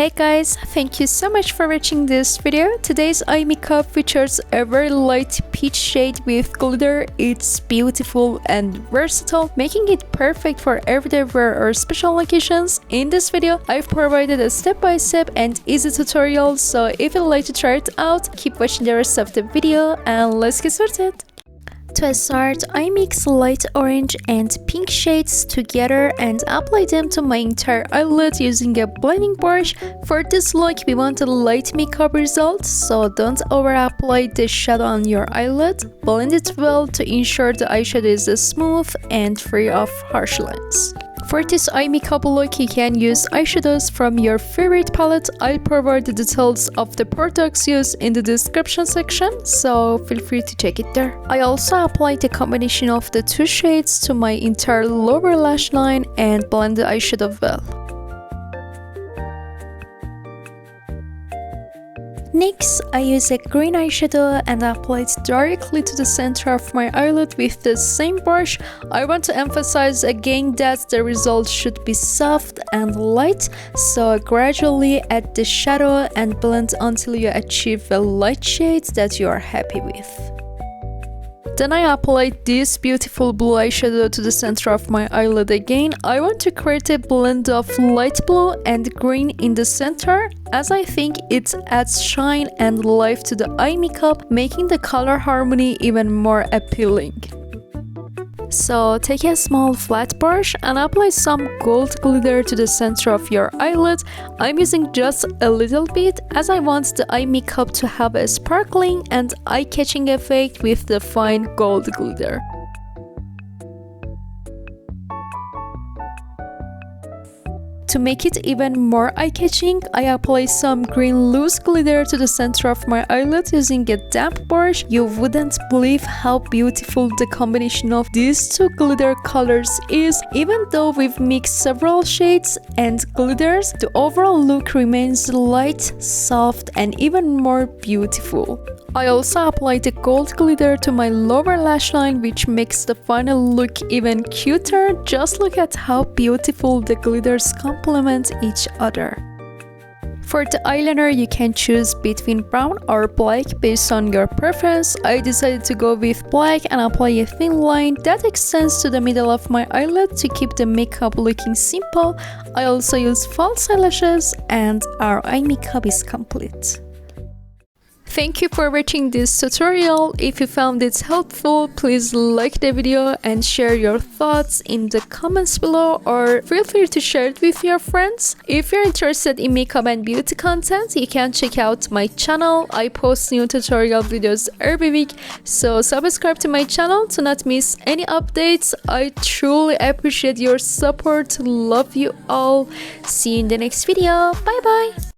Hey guys, thank you so much for watching this video. Today's eye makeup features a very light peach shade with glitter. It's beautiful and versatile, making it perfect for everyday wear or special occasions. In this video, I've provided a step-by-step and easy tutorial, so if you'd like to try it out, keep watching the rest of the video and let's get started. To start, I mix light orange and pink shades together and apply them to my entire eyelid using a blending brush. For this look, we want a light makeup result, so don't over apply the shadow on your eyelid. Blend it well to ensure the eyeshadow is smooth and free of harsh lines. For this eye makeup look, you can use eyeshadows from your favorite palette. I'll provide the details of the products used in the description section, so feel free to check it there. I also applied the combination of the two shades to my entire lower lash line and blend the eyeshadow well. Next, I use a green eyeshadow and apply it directly to the center of my eyelid with the same brush. I want to emphasize again that the result should be soft and light, so gradually add the shadow and blend until you achieve a light shade that you are happy with. Then I applied this beautiful blue eyeshadow to the center of my eyelid again. I want to create a blend of light blue and green in the center, as I think it adds shine and life to the eye makeup, making the color harmony even more appealing. So take a small flat brush and apply some gold glitter to the center of your eyelid. I'm using just a little bit as I want the eye makeup to have a sparkling and eye-catching effect with the fine gold glitter. To make it even more eye-catching, I apply some green loose glitter to the center of my eyelid using a damp brush. You wouldn't believe how beautiful the combination of these two glitter colors is. Even though we've mixed several shades and glitters, the overall look remains light, soft, and even more beautiful. I also applied the gold glitter to my lower lash line, which makes the final look even cuter. Just look at how beautiful the glitters complement each other. For the eyeliner, you can choose between brown or black based on your preference. I decided to go with black and apply a thin line that extends to the middle of my eyelid to keep the makeup looking simple. I also use false eyelashes and our eye makeup is complete. Thank you for watching this tutorial. If you found it helpful, please like the video and share your thoughts in the comments below, or feel free to share it with your friends. If you're interested in makeup and beauty content, you can check out my channel. I post new tutorial videos every week, so subscribe to my channel to not miss any updates. I truly appreciate your support. Love you all. See you in the next video. Bye bye.